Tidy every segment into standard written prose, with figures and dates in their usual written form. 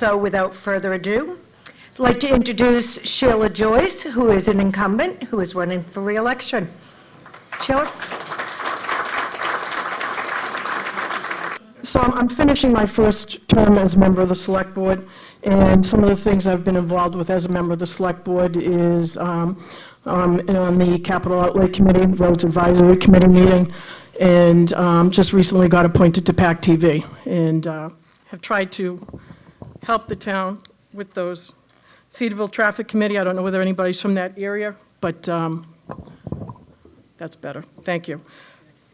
So without further ado, I'd like to introduce Shelagh Joyce, who is an incumbent, who is running for re-election. Shelagh? So I'm finishing my first term as a member of the Select Board, and some of the things I've been involved with as a member of the Select Board is on the Capital Outlay Committee, Roads Advisory Committee meeting, and just recently got appointed to PAC TV, and have tried to help the town with those. Cedarville Traffic Committee, I don't know whether anybody's from that area, but that's better. Thank you.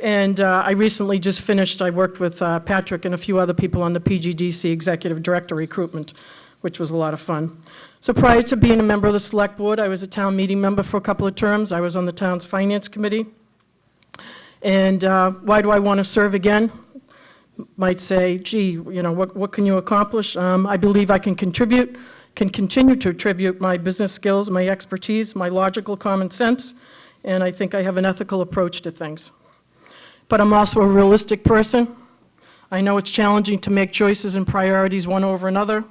And I recently just finished, I worked with Patrick and a few other people on the PGDC Executive Director recruitment, which was a lot of fun. So prior to being a member of the Select Board, I was a town meeting member for a couple of terms. I was on the town's Finance Committee. And why do I want to serve again? Might say, gee, you know, what can you accomplish? I believe I can continue to attribute my business skills, my expertise, my logical common sense, and I think I have an ethical approach to things. But I'm also a realistic person. I know it's challenging to make choices and priorities one over another.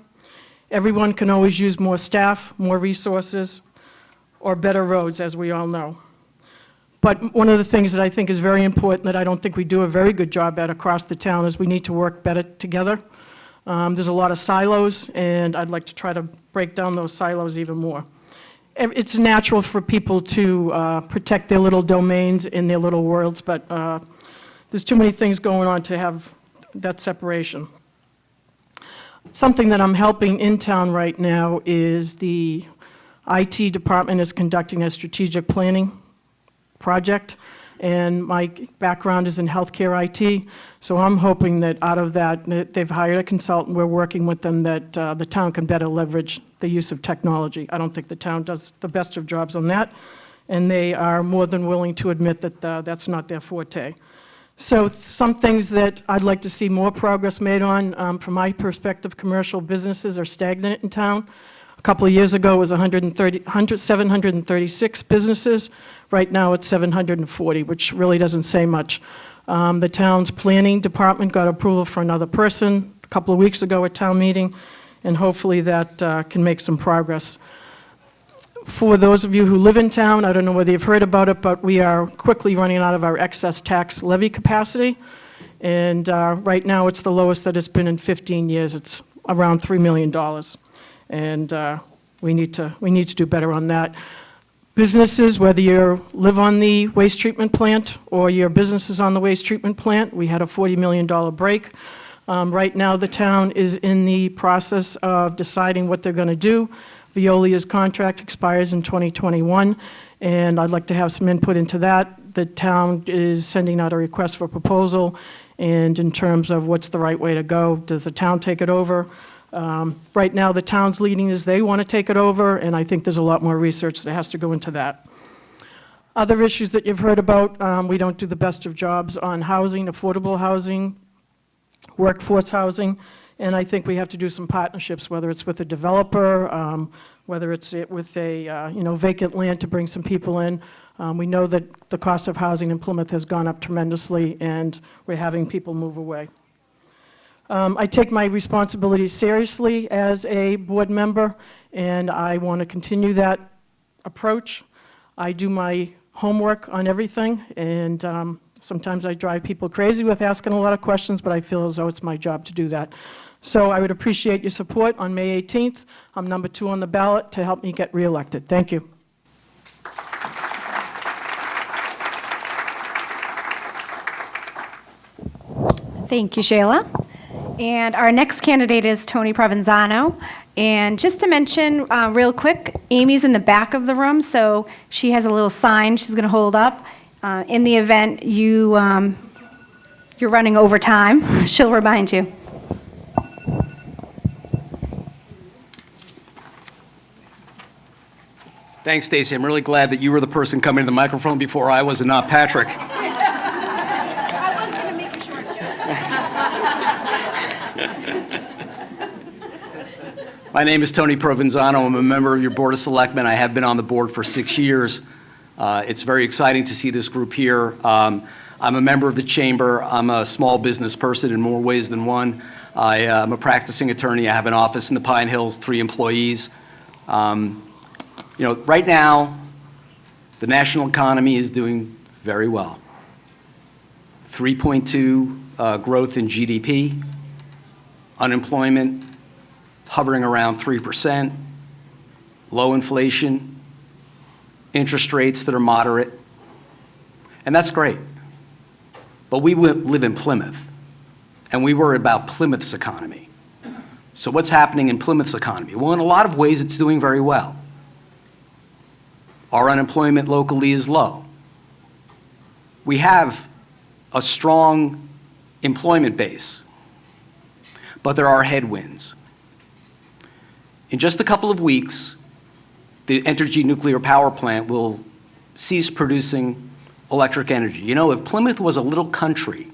Everyone can always use more staff, more resources, or better roads, as we all know. But one of the things that I think is very important that I don't think we do a very good job at across the town is we need to work better together. There's a lot of silos, and I'd like to try to break down those silos even more. It's natural for people to protect their little domains in their little worlds, but there's too many things going on to have that separation. Something that I'm helping in town right now is the IT department is conducting a strategic planning project, and my background is in healthcare IT, so I'm hoping that out of that, they've hired a consultant, we're working with them, that the town can better leverage the use of technology. I don't think the town does the best of jobs on that, and they are more than willing to admit that that's not their forte. So some things that I'd like to see more progress made on, from my perspective, commercial businesses are stagnant in town. A couple of years ago, it was 736 businesses. Right now, it's 740, which really doesn't say much. The town's planning department got approval for another person a couple of weeks ago at town meeting, and hopefully that can make some progress. For those of you who live in town, I don't know whether you've heard about it, but we are quickly running out of our excess tax levy capacity. And right now, it's the lowest that it's been in 15 years. It's around $3 million. And we need to do better on that. Businesses, whether you live on the waste treatment plant or your business is on the waste treatment plant, we had a $40 million break. Right now, the town is in the process of deciding what they're going to do. Veolia's contract expires in 2021, and I'd like to have some input into that. The town is sending out a request for proposal, and in terms of what's the right way to go, does the town take it over? Right now, the town's leading is they want to take it over, and I think there's a lot more research that has to go into that. Other issues that you've heard about, we don't do the best of jobs on housing, affordable housing, workforce housing, and I think we have to do some partnerships, whether it's with a developer, whether it's with a vacant land to bring some people in. We know that the cost of housing in Plymouth has gone up tremendously, and we're having people move away. I take my responsibilities seriously as a board member, and I want to continue that approach. I do my homework on everything, and sometimes I drive people crazy with asking a lot of questions, but I feel as though it's my job to do that. So I would appreciate your support on May 18th. I'm number 2 on the ballot to help me get reelected. Thank you. Thank you, Shelagh. And our next candidate is Tony Provenzano. And just to mention real quick, Amy's in the back of the room, so she has a little sign she's going to hold up. In the event you're running over time, she'll remind you. Thanks, Stacey. I'm really glad that you were the person coming to the microphone before I was and not Patrick. I was going to make a short joke. My name is Tony Provenzano. I'm a member of your Board of Selectmen. I have been on the board for 6 years. It's very exciting to see this group here. I'm a member of the chamber. I'm a small business person in more ways than one. I'm a practicing attorney. I have an office in the Pine Hills, 3 employees. Right now, the national economy is doing very well. 3.2 growth in GDP, unemployment hovering around 3%, low inflation, interest rates that are moderate, and that's great. But we live in Plymouth, and we worry about Plymouth's economy. So what's happening in Plymouth's economy? Well, in a lot of ways, it's doing very well. Our unemployment locally is low. We have a strong employment base, but there are headwinds. In just a couple of weeks, the Entergy nuclear power plant will cease producing electric energy. You know, if Plymouth was a little country,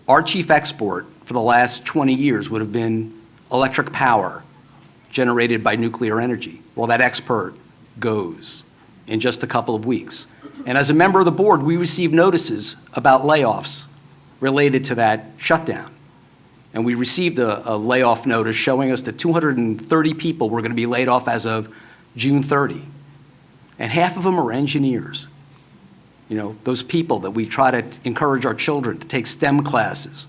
our chief export for the last 20 years would have been electric power generated by nuclear energy. Well, that export goes in just a couple of weeks. And as a member of the board, we received notices about layoffs related to that shutdown. And we received a layoff notice showing us that 230 people were going to be laid off as of June 30. And half of them are engineers. You know, those people that we try to encourage our children to take STEM classes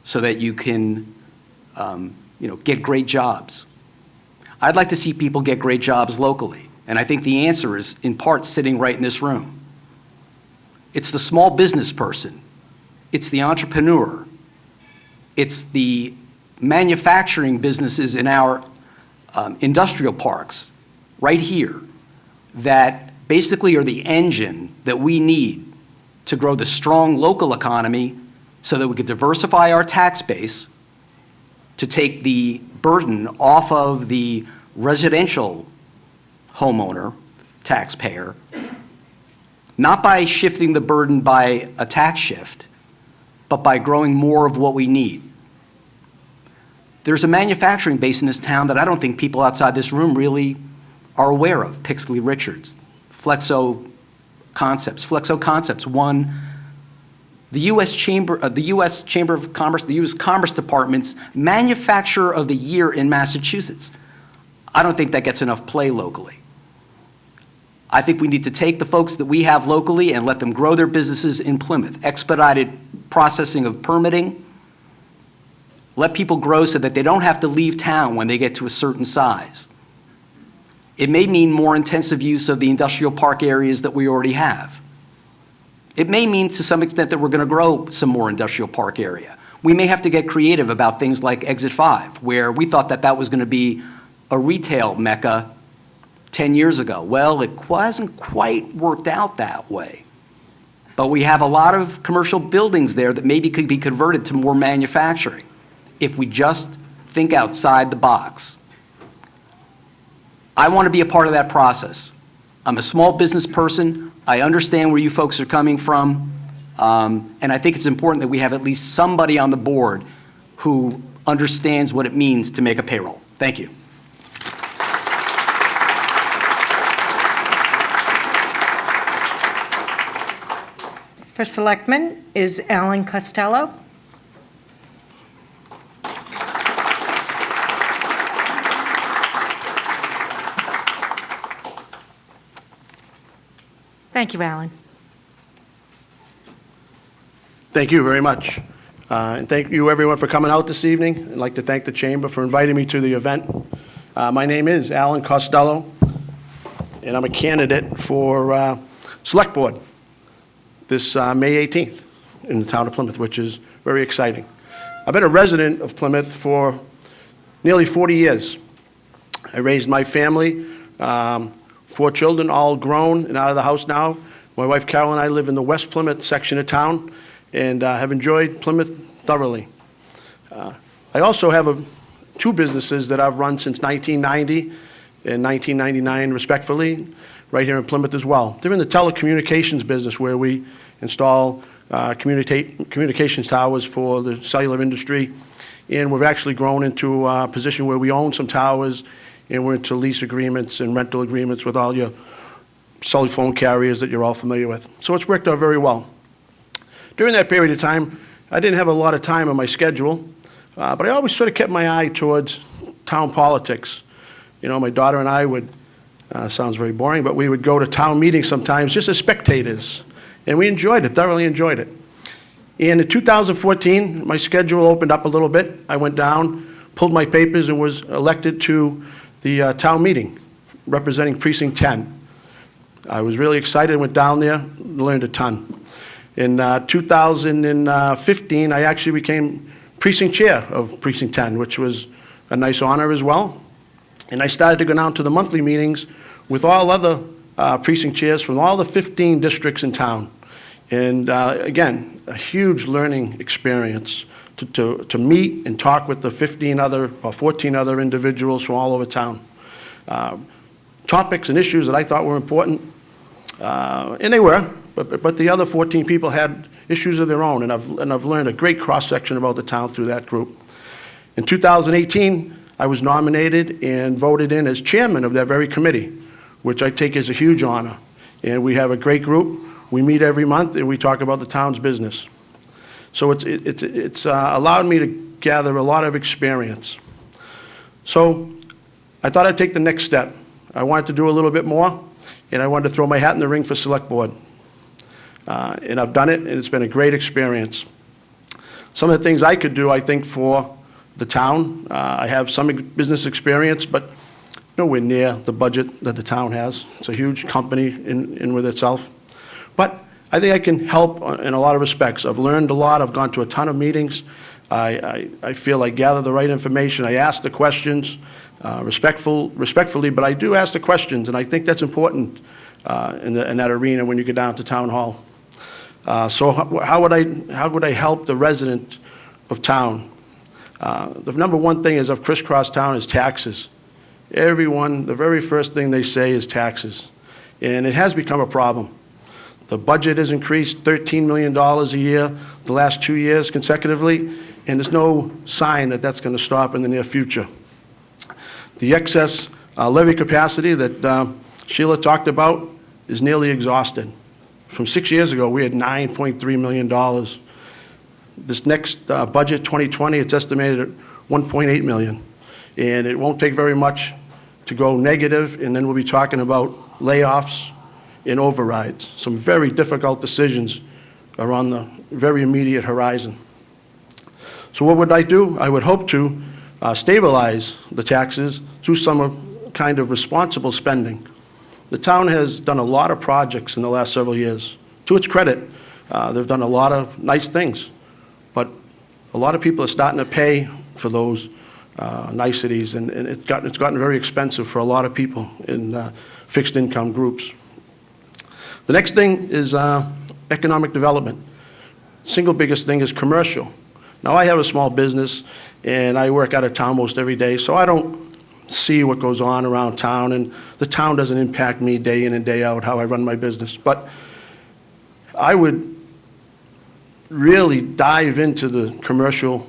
so that you can, get great jobs. I'd like to see people get great jobs locally. And I think the answer is, in part, sitting right in this room. It's the small business person. It's the entrepreneur. It's the manufacturing businesses in our industrial parks right here that basically are the engine that we need to grow the strong local economy so that we could diversify our tax base to take the burden off of the residential homeowner, taxpayer, not by shifting the burden by a tax shift, but by growing more of what we need. There's a manufacturing base in this town that I don't think people outside this room really are aware of. Pixley Richards, Flexo Concepts. Flexo Concepts won the U.S. Chamber of Commerce, the U.S. Commerce Department's Manufacturer of the Year in Massachusetts. I don't think that gets enough play locally. I think we need to take the folks that we have locally and let them grow their businesses in Plymouth. Expedited processing of permitting. Let people grow so that they don't have to leave town when they get to a certain size. It may mean more intensive use of the industrial park areas that we already have. It may mean to some extent that we're going to grow some more industrial park area. We may have to get creative about things like Exit 5, where we thought that that was going to be a retail mecca 10 years ago. Well, it hasn't quite worked out that way. But we have a lot of commercial buildings there that maybe could be converted to more manufacturing if we just think outside the box. I want to be a part of that process. I'm a small business person. I understand where you folks are coming from. And I think it's important that we have at least somebody on the board who understands what it means to make a payroll. Thank you. For Selectman is Alan Costello. Thank you, Alan. Thank you very much. And thank you, everyone, for coming out this evening. I'd like to thank the Chamber for inviting me to the event. My name is Alan Costello, and I'm a candidate for Select Board this May 18th in the town of Plymouth, which is very exciting. I've been a resident of Plymouth for nearly 40 years. I raised my family, 4 children, all grown and out of the house now. My wife Carol and I live in the West Plymouth section of town and have enjoyed Plymouth thoroughly. I also have 2 businesses that I've run since 1990 and 1999, respectfully, right here in Plymouth as well. They're in the telecommunications business where we install communications towers for the cellular industry. And we've actually grown into a position where we own some towers and we're into lease agreements and rental agreements with all your cell phone carriers that you're all familiar with. So it's worked out very well. during that period of time, I didn't have a lot of time on my schedule, but I always sort of kept my eye towards town politics. You know, my daughter and I would, sounds very boring, but we would go to town meetings sometimes just as spectators, and we enjoyed it, thoroughly enjoyed it. And in 2014, my schedule opened up a little bit. I went down, pulled my papers, and was elected to the town meeting representing Precinct 10. I was really excited, went down there, learned a ton. In 2015, I actually became precinct chair of Precinct 10, which was a nice honor as well. And I started to go down to the monthly meetings with all other precinct chairs from all the 15 districts in town. And again, a huge learning experience to meet and talk with the 15 other or 14 other individuals from all over town. Topics and issues that I thought were important, and they were, but the other 14 people had issues of their own, and I've learned a great cross-section about the town through that group. In 2018, I was nominated and voted in as chairman of that very committee, which I take as a huge honor. And we have a great group. We meet every month, and we talk about the town's business. So it's allowed me to gather a lot of experience. So I thought I'd take the next step. I wanted to do a little bit more, and I wanted to throw my hat in the ring for Select Board. And I've done it, and it's been a great experience. Some of the things I could do, I think, for the town, I have some business experience, but nowhere near the budget that the town has. It's a huge company in with itself. But I think I can help in a lot of respects. I've learned a lot. I've gone to a ton of meetings. I feel I gather the right information. I ask the questions respectfully, but I do ask the questions, and I think that's important in that arena when you get down to town hall. So how would I help the resident of town? The number one thing is I've crisscrossed town is taxes. Everyone, the very first thing they say is taxes, and it has become a problem. The budget has increased $13 million a year the last 2 years consecutively, and there's no sign that that's going to stop in the near future. The excess levy capacity that Sheila talked about is nearly exhausted. From 6 years ago, we had $9.3 million. This next budget, 2020, it's estimated at $1.8 million. And it won't take very much to go negative, and then we'll be talking about layoffs and overrides. Some very difficult decisions are on the very immediate horizon. So what would I do? I would hope to stabilize the taxes through some kind of responsible spending. The town has done a lot of projects in the last several years. To its credit, they've done a lot of nice things, but a lot of people are starting to pay for those niceties, and it's gotten very expensive for a lot of people in fixed income groups. The next thing is economic development. Single biggest thing is commercial. Now, I have a small business, and I work out of town most every day, so I don't see what goes on around town, and the town doesn't impact me day in and day out, how I run my business. But I would really dive into the commercial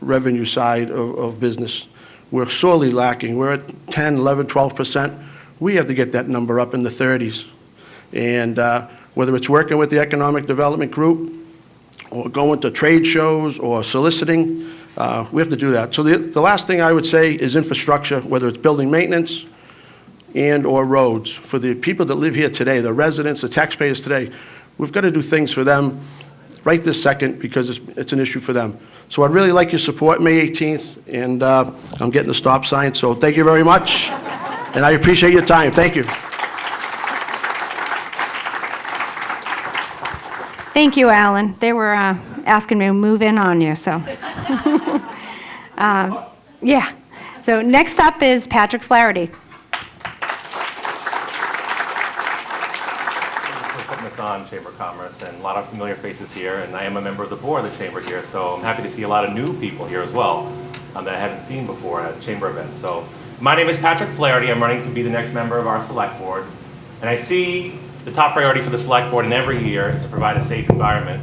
revenue side of business. We're sorely lacking. We're at 10, 11, 12%. We have to get that number up in the 30s. And whether it's working with the Economic Development Group or going to trade shows or soliciting, we have to do that. So the last thing I would say is infrastructure, whether it's building maintenance and or roads. For the people that live here today, the residents, the taxpayers today, we've got to do things for them right this second because it's an issue for them. So I'd really like your support May 18th, and I'm getting the stop sign, so thank you very much, and I appreciate your time. Thank you. Thank you, Alan. They were asking me to move in on you, so. Yeah. So next up is Patrick Flaherty. For putting this on, Chamber of Commerce, and a lot of familiar faces here, and I am a member of the board of the Chamber here, so I'm happy to see a lot of new people here as well that I haven't seen before at Chamber events. So my name is Patrick Flaherty. I'm running to be the next member of our Select Board, and I see the top priority for the Select Board in every year is to provide a safe environment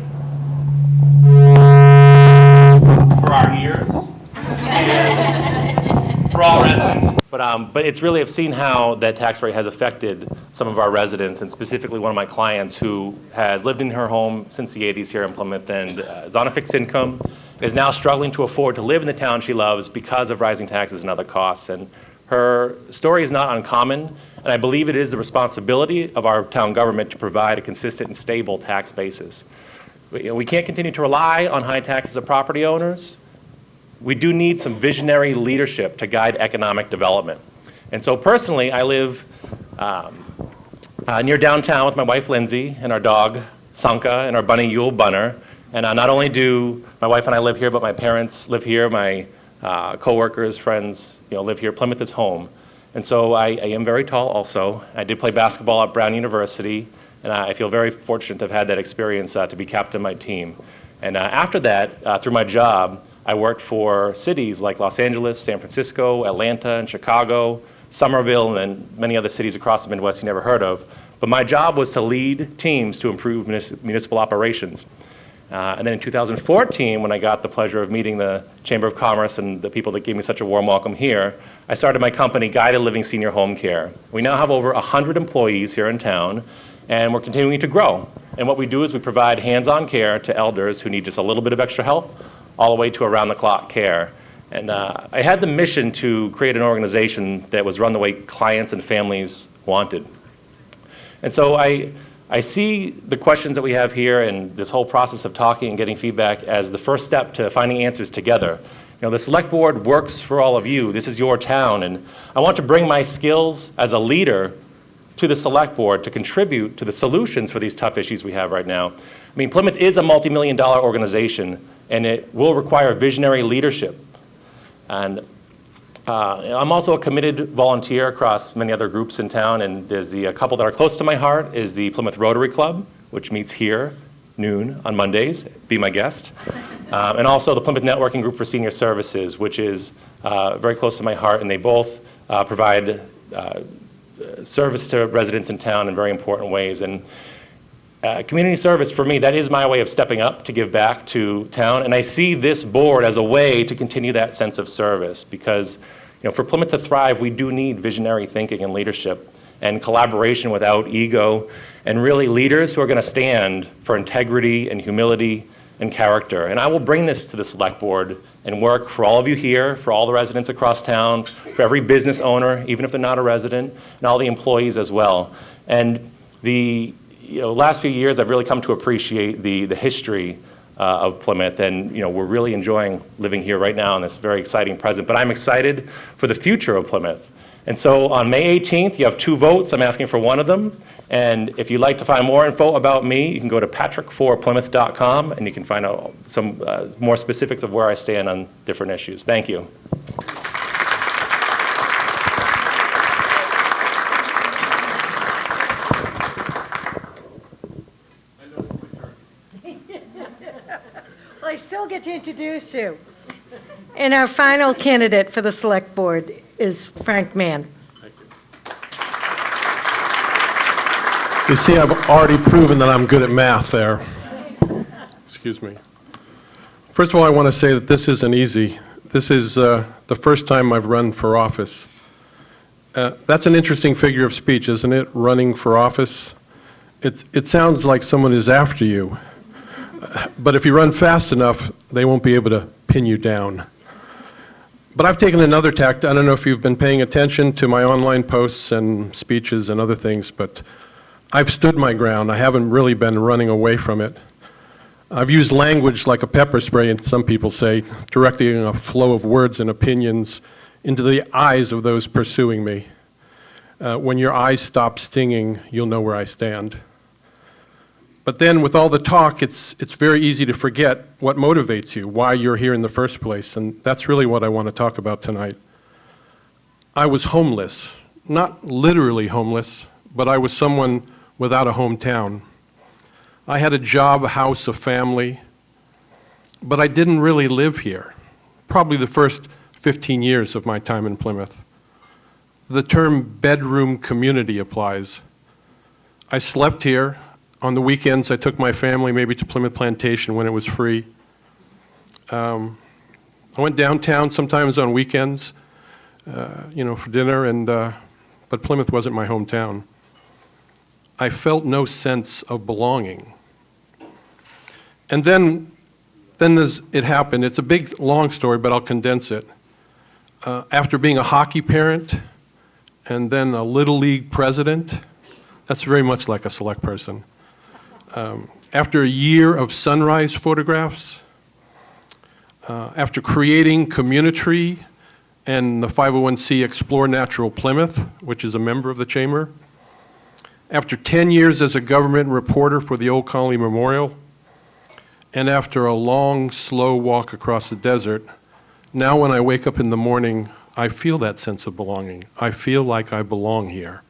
for our ears and for all residents. But But it's really, I've seen how that tax rate has affected some of our residents, and specifically one of my clients who has lived in her home since the 80s here in Plymouth and is on a fixed income, is now struggling to afford to live in the town she loves because of rising taxes and other costs. And her story is not uncommon, and I believe it is the responsibility of our town government to provide a consistent and stable tax basis. We can't continue to rely on high taxes of property owners. We do need some visionary leadership to guide economic development. And so personally, I live near downtown with my wife Lindsay and our dog Sanka and our bunny Yule Bunner. And not only do my wife and I live here, but my parents live here, my coworkers, friends, live here. Plymouth is home. And so I am very tall also. I did play basketball at Brown University, and I feel very fortunate to have had that experience to be captain of my team. And after that, through my job, I worked for cities like Los Angeles, San Francisco, Atlanta, and Chicago, Somerville, and many other cities across the Midwest you never heard of. But my job was to lead teams to improve municipal operations. And then in 2014, when I got the pleasure of meeting the Chamber of Commerce and the people that gave me such a warm welcome here, I started my company, Guided Living Senior Home Care. We now have over 100 employees here in town, and we're continuing to grow. And what we do is we provide hands-on care to elders who need just a little bit of extra help, all the way to around-the-clock care. And I had the mission to create an organization that was run the way clients and families wanted. And so I see the questions that we have here and this whole process of talking and getting feedback as the first step to finding answers together. The Select Board works for all of you. This is your town, and I want to bring my skills as a leader to the Select Board to contribute to the solutions for these tough issues we have right now. Plymouth is a multi-million-dollar organization, and it will require visionary leadership. And I'm also a committed volunteer across many other groups in town, and there's a couple that are close to my heart is the Plymouth Rotary Club, which meets here noon on Mondays. Be my guest. And also the Plymouth Networking Group for Senior Services, which is very close to my heart, and they both provide service to residents in town in very important ways. And community service, for me, that is my way of stepping up to give back to town. And I see this board as a way to continue that sense of service because, for Plymouth to thrive, we do need visionary thinking and leadership and collaboration without ego, and really leaders who are going to stand for integrity and humility and character. And I will bring this to the Select Board and work for all of you here, for all the residents across town, for every business owner, even if they're not a resident, and all the employees as well. And the last few years, I've really come to appreciate the history of Plymouth, and we're really enjoying living here right now in this very exciting present. But I'm excited for the future of Plymouth. And so on May 18th, you have 2 votes. I'm asking for one of them. And if you'd like to find more info about me, you can go to patrick4plymouth.com, and you can find out some more specifics of where I stand on different issues. Thank you. Well, I still get to introduce you. And our final candidate for the Select Board is Frank Mann. You see, I've already proven that I'm good at math there. Excuse me. First of all, I want to say that this isn't easy. This is the first time I've run for office. That's an interesting figure of speech, isn't it? Running for office. It sounds like someone is after you. But if you run fast enough, they won't be able to pin you down. But I've taken another tact. I don't know if you've been paying attention to my online posts and speeches and other things, but I've stood my ground. I haven't really been running away from it. I've used language like a pepper spray, and some people say, directing a flow of words and opinions into the eyes of those pursuing me. When your eyes stop stinging, you'll know where I stand. But then with all the talk, it's very easy to forget what motivates you, why you're here in the first place, and that's really what I want to talk about tonight. I was homeless, not literally homeless, but I was someone without a hometown. I had a job, a house, a family, but I didn't really live here, probably the first 15 years of my time in Plymouth. The term bedroom community applies. I slept here. On the weekends, I took my family maybe to Plymouth Plantation when it was free. I went downtown sometimes on weekends. for dinner, but Plymouth wasn't my hometown. I felt no sense of belonging. And then as it happened, it's a big, long story, but I'll condense it. After being a hockey parent and then a Little League president, that's very much like a select person. After a year of sunrise photographs, after creating Community and the 501c Explore Natural Plymouth, which is a member of the Chamber, after 10 years as a government reporter for the Old Colony Memorial, and after a long, slow walk across the desert, now when I wake up in the morning, I feel that sense of belonging. I feel like I belong here.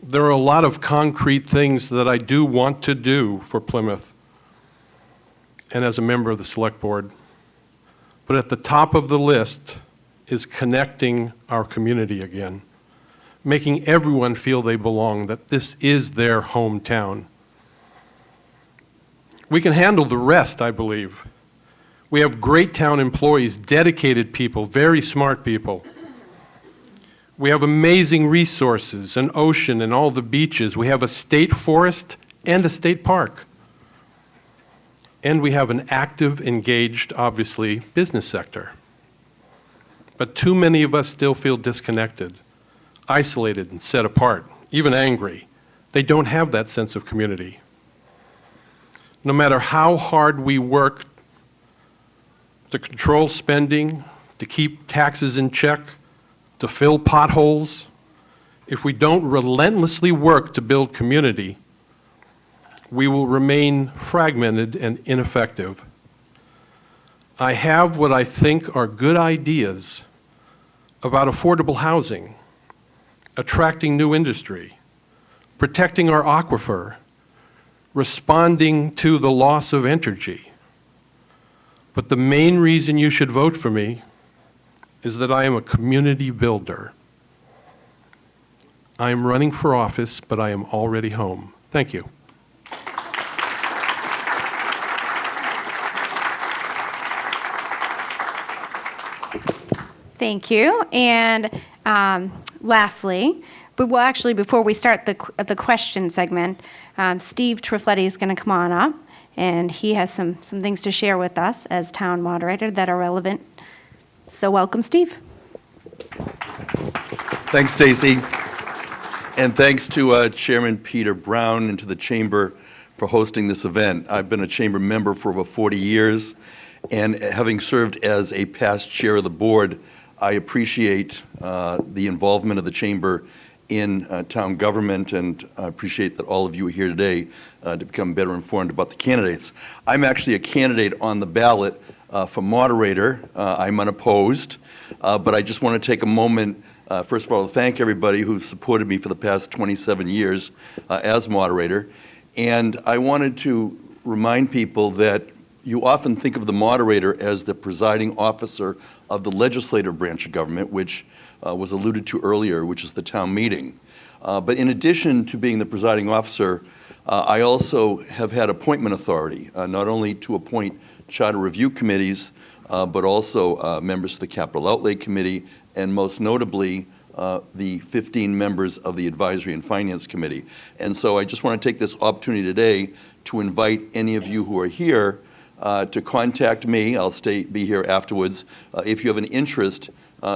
There are a lot of concrete things that I do want to do for Plymouth and as a member of the Select Board. But at the top of the list is connecting our community again, making everyone feel they belong, that this is their hometown. We can handle the rest, I believe. We have great town employees, dedicated people, very smart people. We have amazing resources, an ocean and all the beaches. We have a state forest and a state park. And we have an active, engaged, obviously, business sector. But too many of us still feel disconnected, isolated and set apart, even angry. They don't have that sense of community. No matter how hard we work to control spending, to keep taxes in check, to fill potholes, if we don't relentlessly work to build community, we will remain fragmented and ineffective. I have what I think are good ideas about affordable housing, attracting new industry, protecting our aquifer, responding to the loss of energy. But the main reason you should vote for me is that I am a community builder. I am running for office, but I am already home. Thank you. Thank you. And lastly, before we start the question segment, Steve Triffletti is going to come on up, and he has some things to share with us as town moderator that are relevant. So welcome, Steve. Thanks, Stacey. And thanks to Chairman Peter Brown and to the Chamber for hosting this event. I've been a Chamber member for over 40 years, and having served as a past chair of the board, I appreciate the involvement of the Chamber in town government, and I appreciate that all of you are here today to become better informed about the candidates. I'm actually a candidate on the ballot for moderator. I'm unopposed, but I just want to take a moment, first of all, to thank everybody who's supported me for the past 27 years as moderator. And I wanted to remind people that you often think of the moderator as the presiding officer of the legislative branch of government, which was alluded to earlier, which is the town meeting. But in addition to being the presiding officer, I also have had appointment authority, not only to appoint charter review committees, but also members of the Capital Outlay Committee, and most notably, the 15 members of the Advisory and Finance Committee. And so I just want to take this opportunity today to invite any of you who are here to contact me. I'll be here afterwards. If you have an interest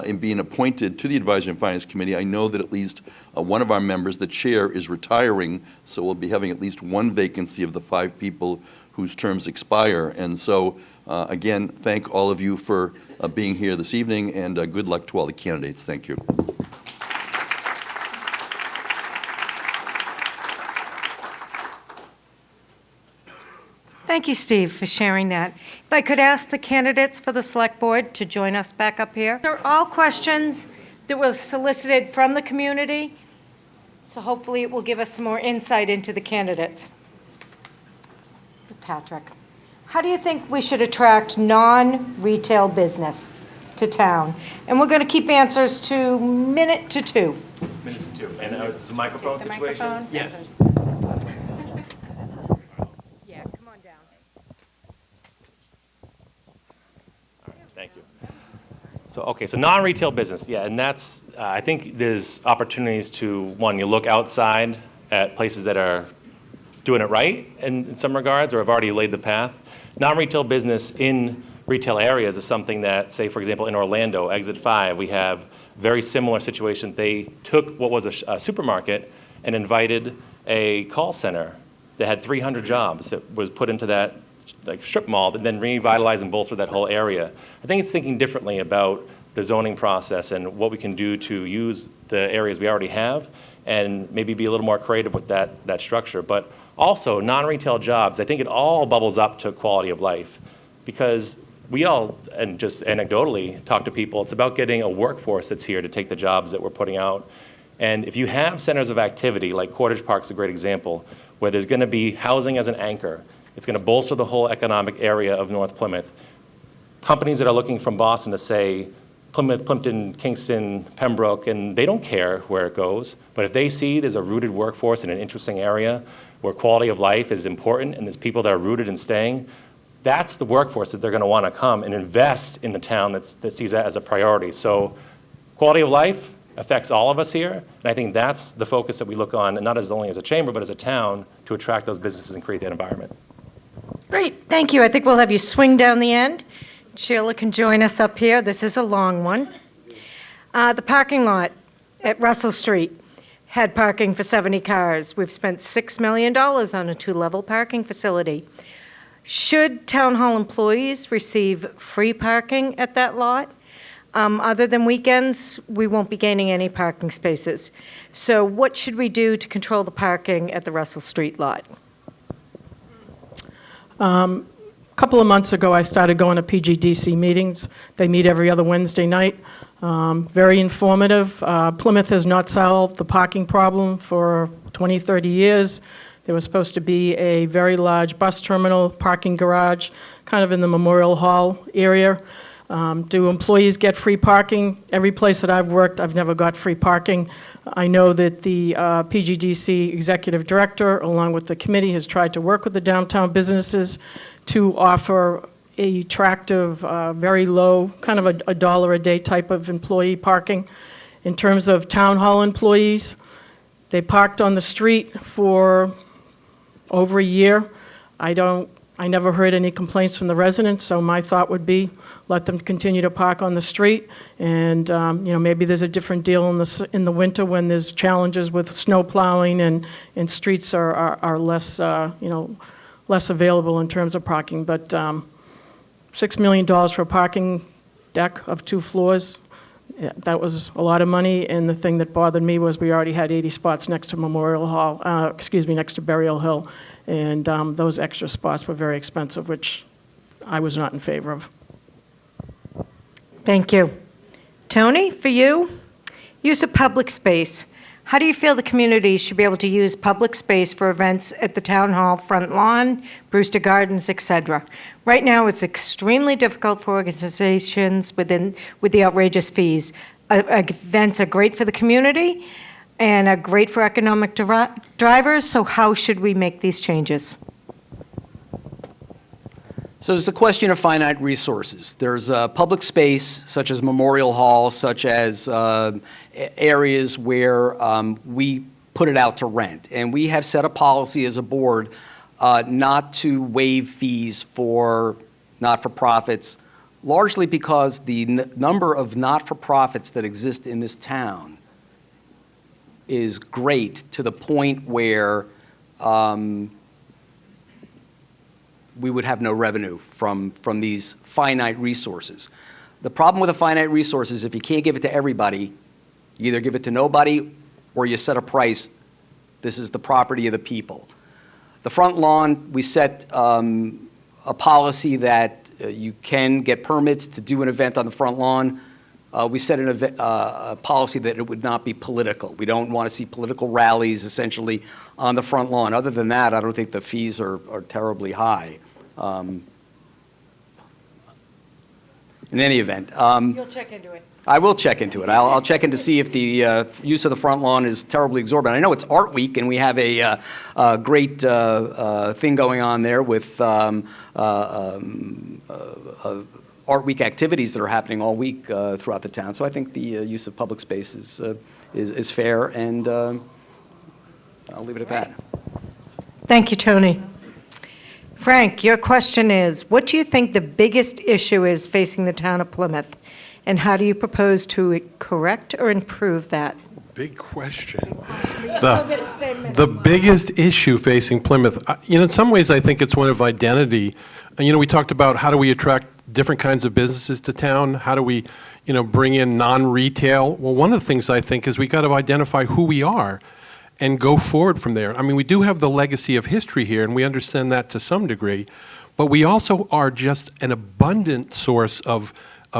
in being appointed to the Advisory and Finance Committee, I know that at least one of our members, the chair, is retiring, so we'll be having at least one vacancy of the 5 people whose terms expire. And so, again, thank all of you for being here this evening, and good luck to all the candidates. Thank you. Thank you, Steve, for sharing that. If I could ask the candidates for the Select Board to join us back up here. They're all questions that were solicited from the community, so hopefully it will give us some more insight into the candidates. Patrick, how do you think we should attract non-retail business to town? And we're going to keep answers to minute to 2. Minute to 2. And is this a microphone situation? Microphone? Yes. Yeah, come on down. All right, thank you. So, okay, so non-retail business, yeah, and that's, I think there's opportunities to, one, you look outside at places that are doing it right in some regards, or have already laid the path. Non-retail business in retail areas is something that, say, for example, in Orlando, Exit 5, we have very similar situation. They took what was a supermarket and invited a call center that had 300 jobs that was put into that like strip mall that then revitalized and bolstered that whole area. I think it's thinking differently about the zoning process and what we can do to use the areas we already have and maybe be a little more creative with that structure. But also, non-retail jobs, I think it all bubbles up to quality of life because we all, and just anecdotally, talk to people. It's about getting a workforce that's here to take the jobs that we're putting out. And if you have centers of activity, like Cottage Park's a great example, where there's going to be housing as an anchor, it's going to bolster the whole economic area of North Plymouth. Companies that are looking from Boston to say Plymouth, Plimpton, Kingston, Pembroke, and they don't care where it goes, but if they see there's a rooted workforce in an interesting area where quality of life is important and there's people that are rooted and staying, that's the workforce that they're going to want to come and invest in the town that sees that as a priority. So quality of life affects all of us here, and I think that's the focus that we look on, and not as only as a chamber, but as a town, to attract those businesses and create that environment. Great, thank you. I think we'll have you swing down the end. Sheila can join us up here. This is a long one. The parking lot at Russell Street had parking for 70 cars. We've spent $6 million on a 2-level parking facility. Should town hall employees receive free parking at that lot? Other than weekends, we won't be gaining any parking spaces. So what should we do to control the parking at the Russell Street lot? A couple of months ago, I started going to PGDC meetings. They meet every other Wednesday night. Very informative. Plymouth has not solved the parking problem for 20, 30 years. There was supposed to be a very large bus terminal, parking garage, kind of in the Memorial Hall area. Do employees get free parking? Every place that I've worked, I've never got free parking. I know that the PGDC executive director, along with the committee, has tried to work with the downtown businesses to offer a attractive, very low, kind of a dollar a day type of employee parking. In terms of town hall employees, they parked on the street for over a year. I never heard any complaints from the residents, so my thought would be let them continue to park on the street, and maybe there's a different deal in the winter when there's challenges with snow plowing and streets are less less available in terms of parking. But $6 million for a parking deck of 2 floors, yeah, that was a lot of money, and the thing that bothered me was we already had 80 spots next to Memorial Hall, next to Burial Hill, and those extra spots were very expensive, which I was not in favor of. Thank you. Tony, for you, use of public space. How do you feel the community should be able to use public space for events at the town hall, front lawn, Brewster Gardens, etc.? Right now, it's extremely difficult for organizations with the outrageous fees. Events are great for the community and are great for economic drivers, so how should we make these changes? So it's a question of finite resources. There's public space, such as Memorial Hall, such as areas where we put it out to rent. And we have set a policy as a board not to waive fees for not-for-profits, largely because the number of not-for-profits that exist in this town is great to the point where we would have no revenue from these finite resources. The problem with a finite resource is if you can't give it to everybody, you either give it to nobody or you set a price. This is the property of the people. The front lawn, we set a policy that you can get permits to do an event on the front lawn. We set a policy that it would not be political. We don't want to see political rallies essentially on the front lawn. Other than that, I don't think the fees are terribly high. In any event. You'll check into it. I will check into it. I'll check in to see if the use of the front lawn is terribly exorbitant. I know it's Art Week, and we have a great thing going on there with Art Week activities that are happening all week throughout the town. So I think the use of public space is fair, and I'll leave it at that. Thank you, Tony. Frank, your question is, what do you think the biggest issue is facing the town of Plymouth, and how do you propose to correct or improve that? Big question. The biggest issue facing Plymouth, in some ways, I think it's one of identity. We talked about how do we attract different kinds of businesses to town? How do we, bring in non-retail? Well, one of the things I think is we got to identify who we are and go forward from there. We do have the legacy of history here, and we understand that to some degree, but we also are just an abundant source of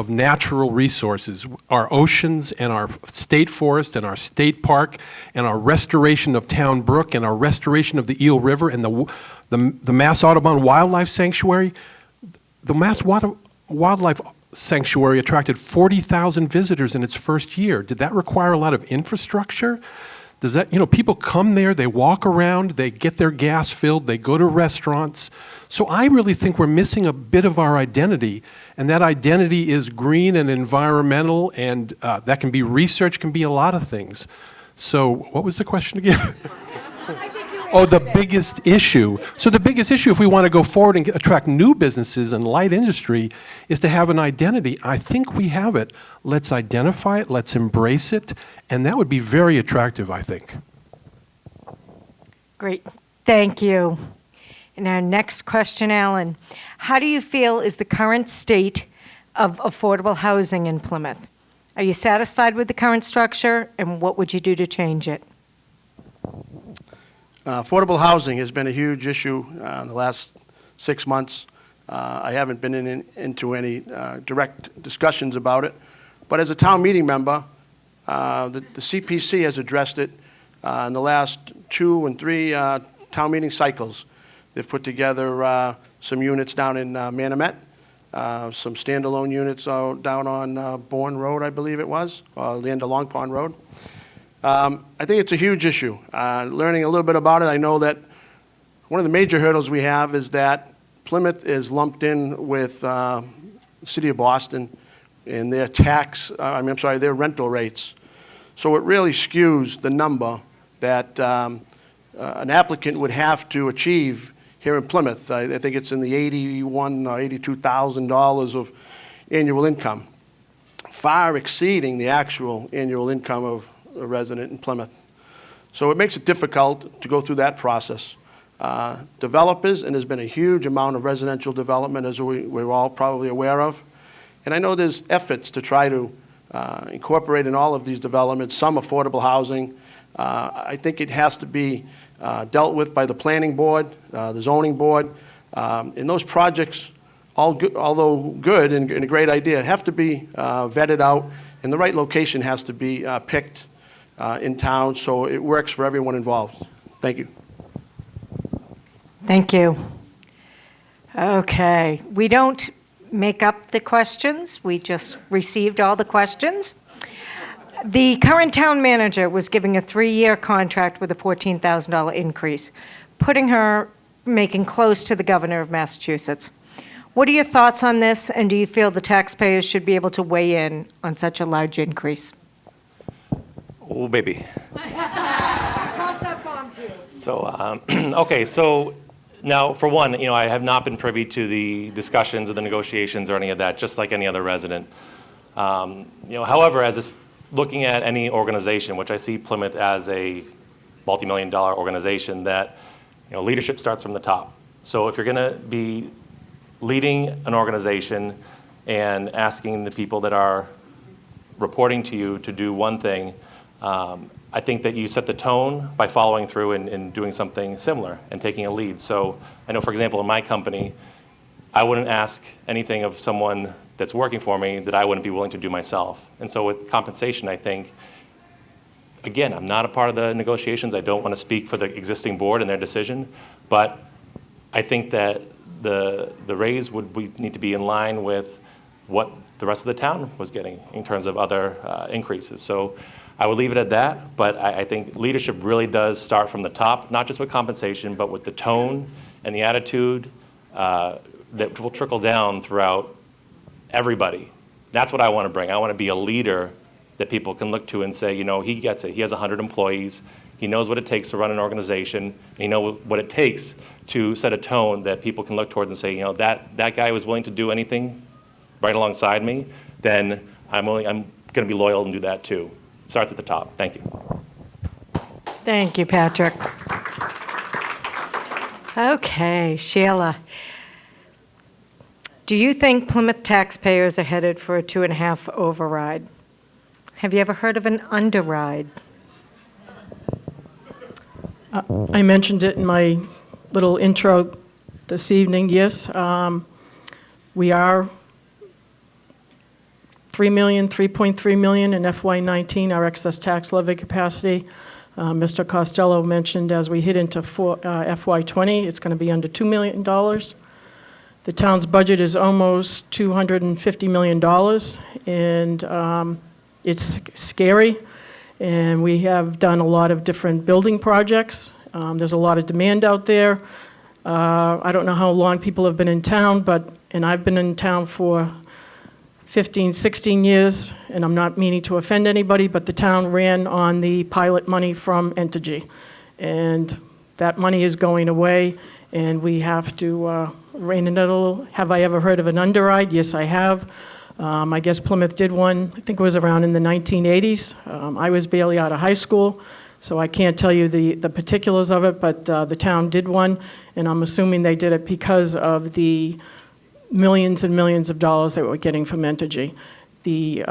natural resources, our oceans and our state forest and our state park and our restoration of Town Brook and our restoration of the Eel River and the Mass Audubon Wildlife Sanctuary. The Mass Wildlife Sanctuary attracted 40,000 visitors in its first year. Did that require a lot of infrastructure? Does that, people come there, they walk around, they get their gas filled, they go to restaurants. So I really think we're missing a bit of our identity, and that identity is green and environmental, and that can be research, can be a lot of things. So what was the question again? Oh, the biggest issue. So the biggest issue, if we want to go forward and attract new businesses and light industry, is to have an identity. I think we have it. Let's identify it, let's embrace it, and that would be very attractive, I think. Great. Thank you. And our next question, Alan. How do you feel is the current state of affordable housing in Plymouth? Are you satisfied with the current structure, and what would you do to change it? Affordable housing has been a huge issue in the last 6 months. I haven't been into any direct discussions about it, but as a town meeting member, the CPC has addressed it in the last 2 and 3 town meeting cycles. They've put together some units down in Manomet, some standalone units down on Bourne Road, I believe it was, or the end of Long Pond Road. I think it's a huge issue. Learning a little bit about it, I know that one of the major hurdles we have is that Plymouth is lumped in with the city of Boston in their their rental rates. So it really skews the number that an applicant would have to achieve here in Plymouth. I think it's in the $81,000 or $82,000 of annual income, far exceeding the actual annual income of a resident in Plymouth. So it makes it difficult to go through that process. Developers, and there's been a huge amount of residential development, as we're all probably aware of. And I know there's efforts to try to incorporate in all of these developments some affordable housing. I think it has to be dealt with by the planning board, the zoning board, and those projects, although good and a great idea, have to be vetted out, and the right location has to be picked in town so it works for everyone involved. Thank you. Thank you. Okay, we don't make up the questions. We just received all the questions. The current town manager was giving a 3-year contract with a $14,000 increase, putting her making close to the governor of Massachusetts. What are your thoughts on this, and do you feel the taxpayers should be able to weigh in on such a large increase? Oh, baby. Toss that bomb to you. So, okay, so now, for one, I have not been privy to the discussions or the negotiations or any of that, just like any other resident. However, looking at any organization, which I see Plymouth as a multi-million-dollar organization, that leadership starts from the top. So if you're going to be leading an organization and asking the people that are reporting to you to do one thing, I think that you set the tone by following through and doing something similar and taking a lead. So I know, for example, in my company, I wouldn't ask anything of someone that's working for me that I wouldn't be willing to do myself. And so with compensation, I think, again, I'm not a part of the negotiations. I don't want to speak for the existing board and their decision, but I think that the raise would need to be in line with what the rest of the town was getting in terms of other increases. So I would leave it at that, but I think leadership really does start from the top, not just with compensation, but with the tone and the attitude that will trickle down throughout everybody. That's what I want to bring. I want to be a leader that people can look to and say, you know, he gets it. He has 100 employees. He knows what it takes to run an organization. And he knows what it takes to set a tone that people can look towards and say, you know, that guy was willing to do anything right alongside me, then I'm going to be loyal and do that too. It starts at the top. Thank you. Thank you, Patrick. Okay, Shelagh. Do you think Plymouth taxpayers are headed for a 2.5 override? Have you ever heard of an underride? I mentioned it in my little intro this evening, yes. We are 3.3 million in FY19, our excess tax levy capacity. Mr. Costello mentioned as we hit into FY20, it's going to be under $2 million. The town's budget is almost $250 million, and it's scary. And we have done a lot of different building projects. There's a lot of demand out there. I don't know how long people have been in town, and I've been in town for 15, 16 years, and I'm not meaning to offend anybody, but the town ran on the pilot money from Entergy. And that money is going away, and we have to rein it in a little. Have I ever heard of an underride? Yes, I have. I guess Plymouth did one, I think it was around in the 1980s. I was barely out of high school, so I can't tell you the particulars of it, but the town did one, and I'm assuming they did it because of the millions and millions of dollars that we're getting from Entergy. The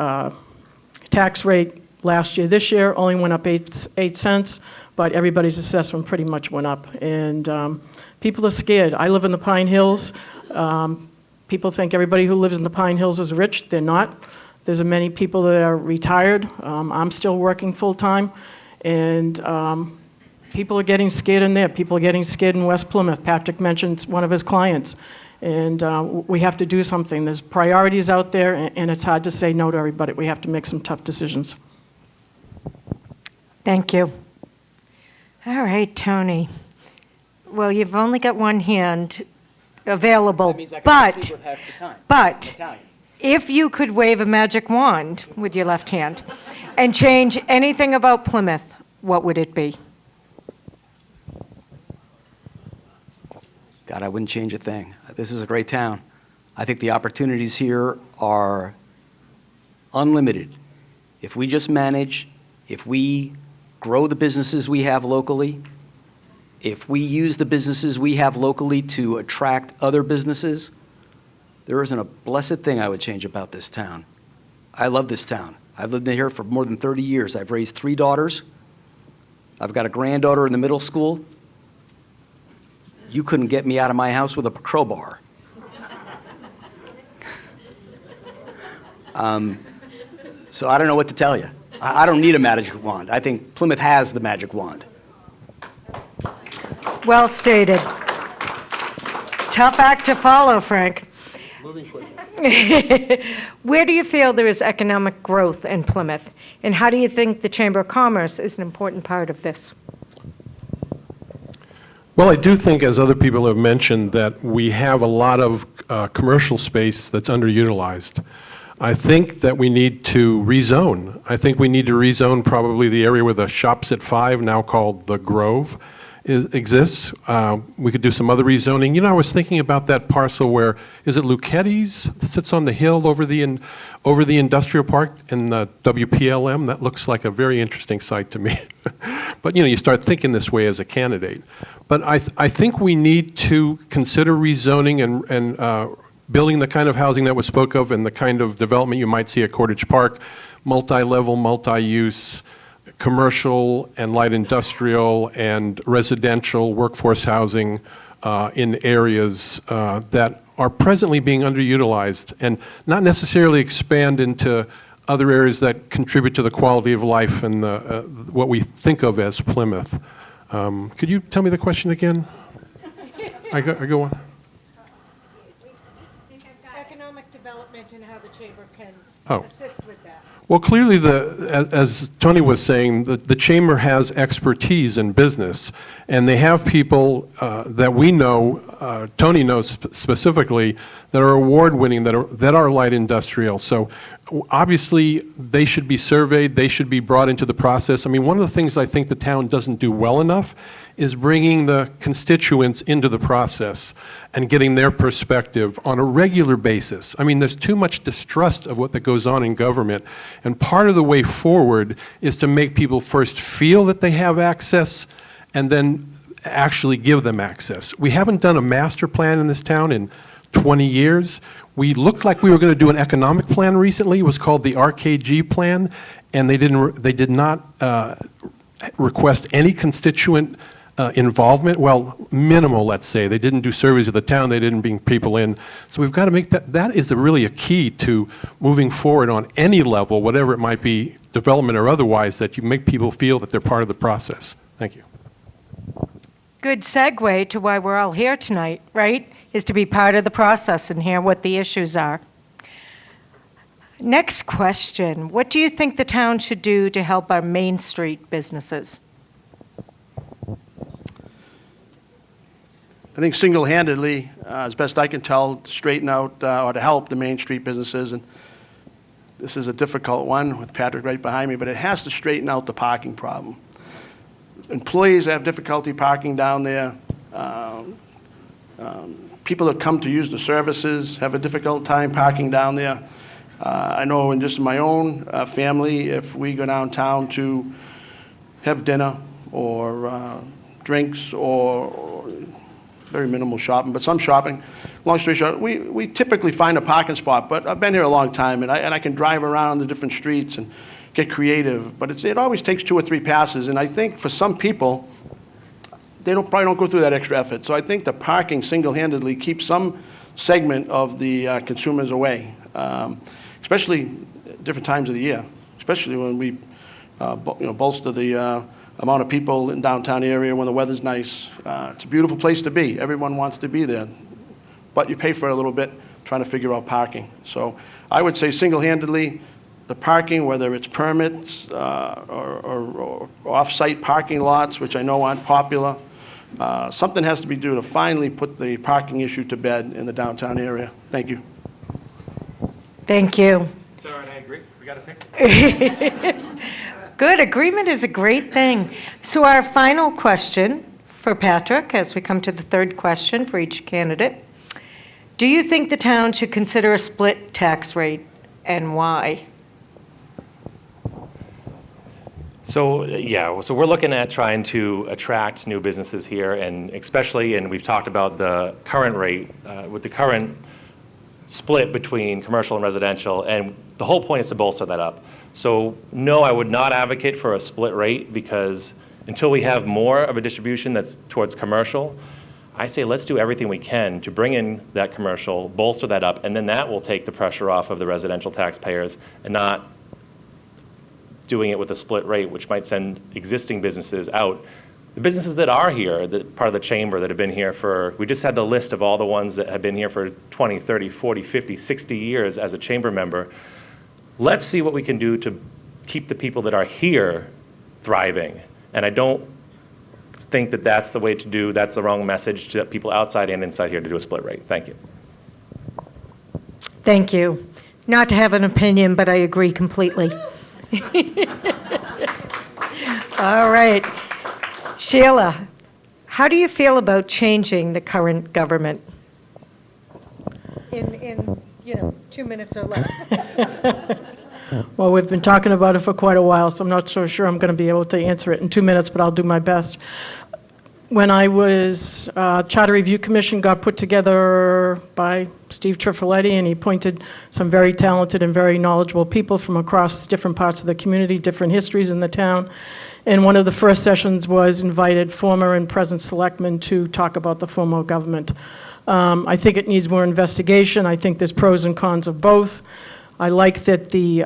tax rate last year, this year, only went up 8 cents, but everybody's assessment pretty much went up. And people are scared. I live in the Pine Hills. People think everybody who lives in the Pine Hills is rich. They're not. There's many people that are retired. I'm still working full-time. And people are getting scared in there. People are getting scared in West Plymouth. Patrick mentioned one of his clients. And we have to do something. There's priorities out there, and it's hard to say no to everybody. We have to make some tough decisions. Thank you. All right, Tony. Well, you've only got one hand available, but if you could wave a magic wand with your left hand and change anything about Plymouth, what would it be? God, I wouldn't change a thing. This is a great town. I think the opportunities here are unlimited. If we just manage, if we grow the businesses we have locally, if we use the businesses we have locally to attract other businesses, there isn't a blessed thing I would change about this town. I love this town. I've lived here for more than 30 years. I've raised 3 daughters. I've got a granddaughter in the middle school. You couldn't get me out of my house with a crowbar. So I don't know what to tell you. I don't need a magic wand. I think Plymouth has the magic wand. Well stated. Tough act to follow, Frank. Moving quickly. Where do you feel there is economic growth in Plymouth? And how do you think the Chamber of Commerce is an important part of this? Well, I do think, as other people have mentioned, that we have a lot of commercial space that's underutilized. I think that we need to rezone. I think we need to rezone probably the area where the Shops at 5, now called the Grove, exists. We could do some other rezoning. You know, I was thinking about that parcel where, is it Lucchetti's that sits on the hill over the industrial park in the WPLM? That looks like a very interesting site to me. But, you know, you start thinking this way as a candidate. But I think we need to consider rezoning and building the kind of housing that was spoke of and the kind of development you might see at Cottage Park, multi-level, multi-use, commercial and light industrial and residential workforce housing in areas that are presently being underutilized, and not necessarily expand into other areas that contribute to the quality of life and what we think of as Plymouth. Could you tell me the question again? I go on. Economic development and how the the chamber can Oh. assist with that. Well, clearly, as Tony was saying, the chamber has expertise in business, and they have people that we know, Tony knows specifically, that are award-winning, that are light industrial. So obviously, they should be surveyed, they should be brought into the process. I mean, one of the things I think the town doesn't do well enough is bringing the constituents into the process and getting their perspective on a regular basis. I mean, there's too much distrust of what that goes on in government, and part of the way forward is to make people first feel that they have access and then actually give them access. We haven't done a master plan in this town in 20 years. We looked like we were going to do an economic plan recently. It was called the RKG plan, and they did not request any constituent involvement, well, minimal, let's say. They didn't do surveys of the town, they didn't bring people in. So we've got to make that is really a key to moving forward on any level, whatever it might be, development or otherwise, that you make people feel that they're part of the process. Thank you. Good segue to why we're all here tonight, right? Is to be part of the process and hear what the issues are. Next question. What do you think the town should do to help our Main Street businesses? I think single-handedly, as best I can tell, to straighten out or to help the Main Street businesses, and this is a difficult one with Patrick right behind me, but it has to straighten out the parking problem. Employees have difficulty parking down there. People that come to use the services have a difficult time parking down there. I know in just my own family, if we go downtown to have dinner or drinks or very minimal shopping, but some shopping. Long story short, we typically find a parking spot, but I've been here a long time, and I can drive around the different streets and get creative, but it always takes 2 or 3 passes, and I think for some people, they probably don't go through that extra effort. So I think the parking single-handedly keeps some segment of the consumers away, especially at different times of the year, especially when we bolster the amount of people in downtown area when the weather's nice. It's a beautiful place to be. Everyone wants to be there. But you pay for it a little bit trying to figure out parking. So I would say single-handedly, the parking, whether it's permits or off-site parking lots, which I know aren't popular, something has to be done to finally put the parking issue to bed in the downtown area. Thank you. Thank you. Sarah and I agree. We got to fix it. Good. Agreement is a great thing. So our final question for Patrick, as we come to the third question for each candidate. Do you think the town should consider a split tax rate, and why? So, yeah, so we're looking at trying to attract new businesses here, and especially, and we've talked about the current rate, with the current split between commercial and residential, and the whole point is to bolster that up. So, no, I would not advocate for a split rate, because until we have more of a distribution that's towards commercial, I say let's do everything we can to bring in that commercial, bolster that up, and then that will take the pressure off of the residential taxpayers, and not doing it with a split rate, which might send existing businesses out. The businesses that are here, that part of the chamber that have been here for, we just had the list of all the ones that have been here for 20, 30, 40, 50, 60 years as a chamber member. Let's see what we can do to keep the people that are here thriving. And I don't think that that's the way to do, that's the wrong message to people outside and inside here to do a split rate. Thank you. Thank you. Not to have an opinion, but I agree completely. All right. Shelagh, how do you feel about changing the current government? In 2 minutes or less. Well, we've been talking about it for quite a while, so I'm not so sure I'm going to be able to answer it in 2 minutes, but I'll do my best. When I was, Charter Review Commission got put together by Steve Triffletti, and he appointed some very talented and very knowledgeable people from across different parts of the community, different histories in the town. And one of the first sessions was invited former and present selectmen to talk about the form of government. I think it needs more investigation. I think there's pros and cons of both. I like that the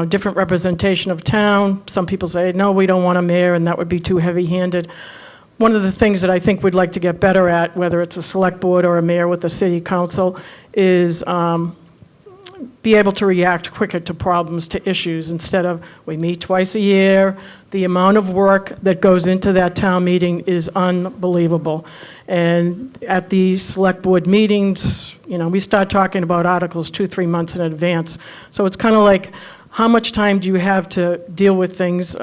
different representation of town. Some people say, no, we don't want a mayor, and that would be too heavy-handed. One of the things that I think we'd like to get better at, whether it's a select board or a mayor with a city council, is be able to react quicker to problems, to issues, instead of, we meet twice a year. The amount of work that goes into that town meeting is unbelievable. And at the select board meetings, we start talking about articles 2-3 months in advance. So it's kind of like, how much time do you have to deal with things?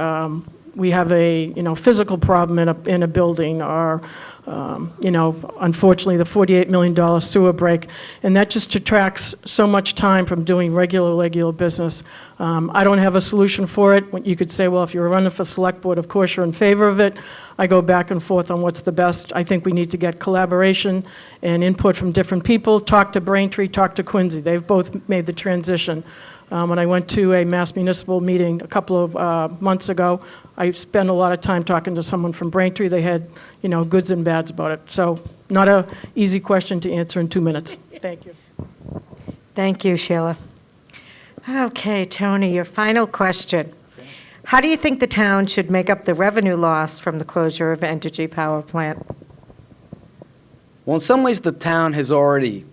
We have a, physical problem in a building, or, unfortunately, the $48 million sewer break, and that just detracts so much time from doing regular business. I don't have a solution for it. You could say, well, if you're running for select board, of course you're in favor of it. I go back and forth on what's the best. I think we need to get collaboration and input from different people. Talk to Braintree, talk to Quincy. They've both made the transition. When I went to a Mass Municipal meeting a couple of months ago, I spent a lot of time talking to someone from Braintree. They had, goods and bads about it. So not an easy question to answer in 2 minutes. Thank you. Thank you, Sheila. Okay, Tony, your final question. How do you think the town should make up the revenue loss from the closure of Entergy Power Plant? Well, in some ways, the town has already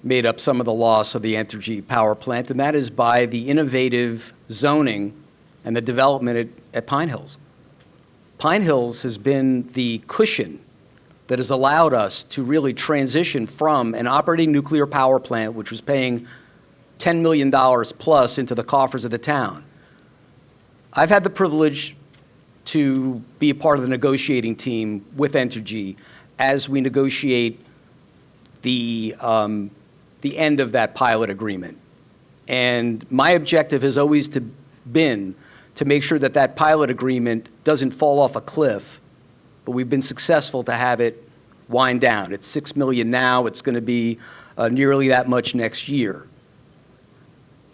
made up some of the loss of the Entergy Power Plant, and that is by the innovative zoning and the development at Pine Hills. Pine Hills has been the cushion that has allowed us to really transition from an operating nuclear power plant, which was paying $10 million plus into the coffers of the town. I've had the privilege to be a part of the negotiating team with Entergy as we negotiate the end of that pilot agreement. And my objective has always been to make sure that that pilot agreement doesn't fall off a cliff, but we've been successful to have it wind down. It's $6 million now. It's going to be nearly that much next year.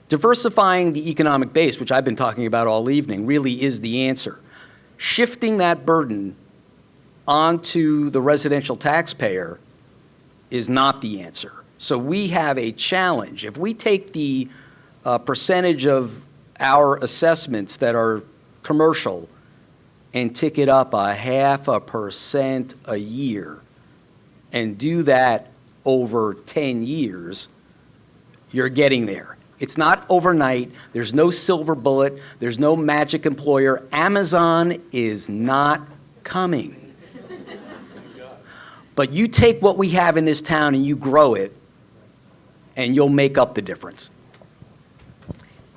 Diversifying the economic base, which I've been talking about all evening, really is the answer. Shifting that burden onto the residential taxpayer is not the answer. So we have a challenge. If we take the percentage of our assessments that are commercial and tick it up 0.5% a year and do that over 10 years, you're getting there. It's not overnight. There's no silver bullet. There's no magic employer. Amazon is not coming. But you take what we have in this town and you grow it, and you'll make up the difference.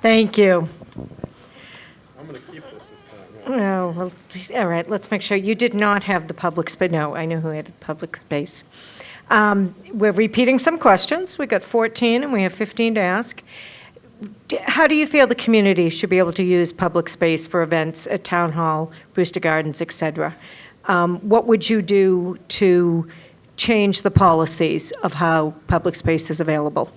Thank you. I'm going to keep this time. Oh, well, all right, let's make sure. You did not have the public space. No, I know who had the public space. We're repeating some questions. We got 14 and we have 15 to ask. How do you feel the community should be able to use public space for events at Town Hall, Brewster Gardens, et cetera? What would you do to change the policies of how public space is available?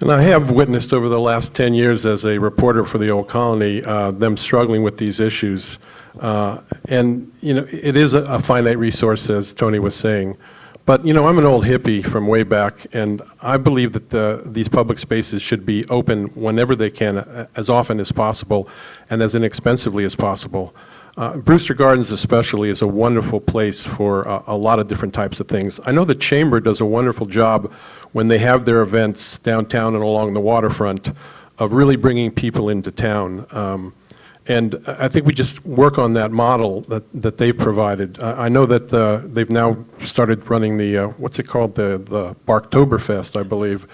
And I have witnessed over the last 10 years as a reporter for the Old Colony, them struggling with these issues. And, it is a finite resource, as Tony was saying. But, I'm an old hippie from way back, and I believe that these public spaces should be open whenever they can, as often as possible, and as inexpensively as possible. Brewster Gardens especially is a wonderful place for a lot of different types of things. I know the Chamber does a wonderful job when they have their events downtown and along the waterfront of really bringing people into town. And I think we just work on that model that they've provided. I know that they've now started running the, what's it called, the Barktoberfest, I believe.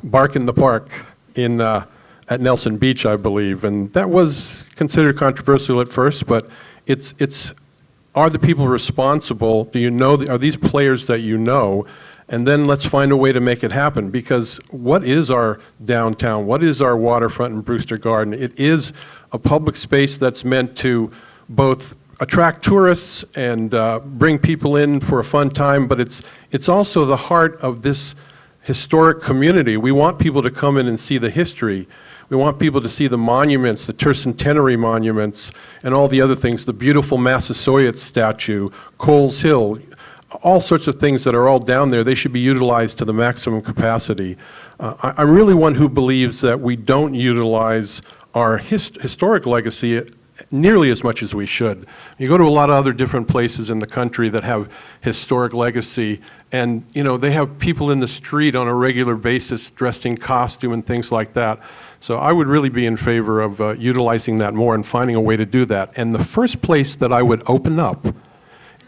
Bark in the Park at Nelson Beach, I believe. And that was considered controversial at first, but it's are the people responsible? Do you know, are these players that you know? And then let's find a way to make it happen, because what is our downtown? What is our waterfront in Brewster Garden? It is a public space that's meant to both attract tourists and bring people in for a fun time, but it's also the heart of this historic community. We want people to come in and see the history. We want people to see the monuments, the tercentenary monuments, and all the other things, the beautiful Massasoit statue, Coles Hill, all sorts of things that are all down there. They should be utilized to the maximum capacity. I'm really one who believes that we don't utilize our historic legacy nearly as much as we should. You go to a lot of other different places in the country that have historic legacy, and they have people in the street on a regular basis dressed in costume and things like that. So I would really be in favor of utilizing that more and finding a way to do that. And the first place that I would open up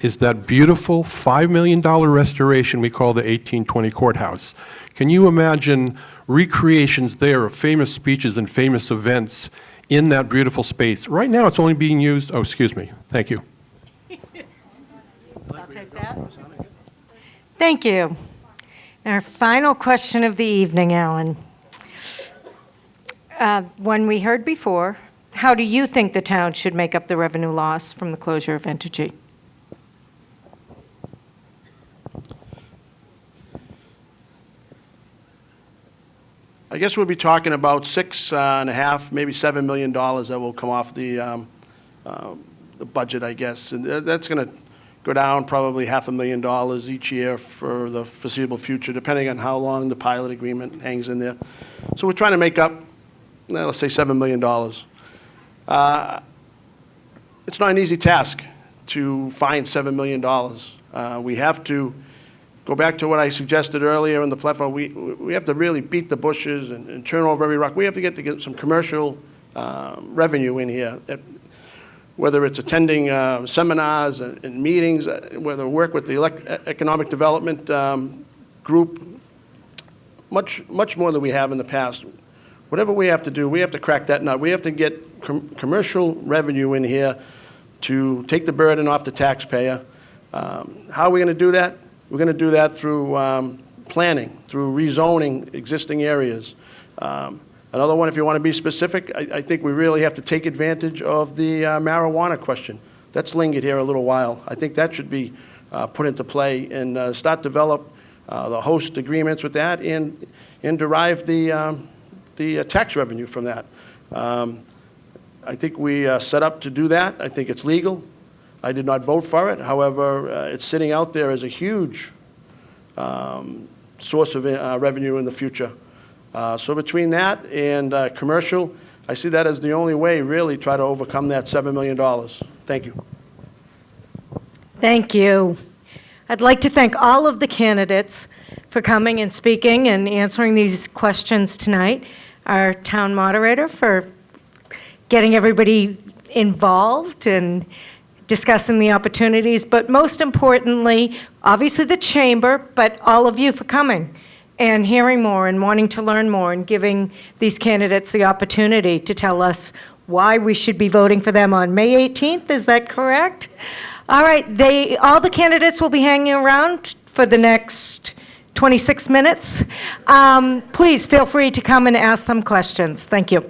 is that beautiful $5 million restoration we call the 1820 Courthouse. Can you imagine recreations there of famous speeches and famous events in that beautiful space? Right now, it's only being used, excuse me, thank you. I'll take that. Thank you. Our final question of the evening, Alan. One we heard before, how do you think the town should make up the revenue loss from the closure of Entergy? I guess we'll be talking about $6.5, maybe $7 million that will come off the budget, I guess. And that's going to go down probably $500,000 each year for the foreseeable future, depending on how long the pilot agreement hangs in there. So we're trying to make up, let's say, $7 million. It's not an easy task to find $7 million. We have to go back to what I suggested earlier in the platform. We have to really beat the bushes and turn over every rock. We have to get some commercial revenue in here, whether it's attending seminars and meetings, whether work with the economic development group, much more than we have in the past. Whatever we have to do, we have to crack that nut. We have to get commercial revenue in here to take the burden off the taxpayer. How are we going to do that? We're going to do that through planning, through rezoning existing areas. Another one, if you want to be specific, I think we really have to take advantage of the marijuana question. That's lingered here a little while. I think that should be put into play and start develop the host agreements with that and derive the tax revenue from that. I think we set up to do that. I think it's legal. I did not vote for it. However, it's sitting out there as a huge source of revenue in the future. So between that and commercial, I see that as the only way, really, try to overcome that $7 million. Thank you. Thank you. I'd like to thank all of the candidates for coming and speaking and answering these questions tonight. Our town moderator for getting everybody involved and discussing the opportunities, but most importantly, obviously the chamber, but all of you for coming and hearing more and wanting to learn more and giving these candidates the opportunity to tell us why we should be voting for them on May 18th. Is that correct? All right, all the candidates will be hanging around for the next 26 minutes. Please feel free to come and ask them questions. Thank you.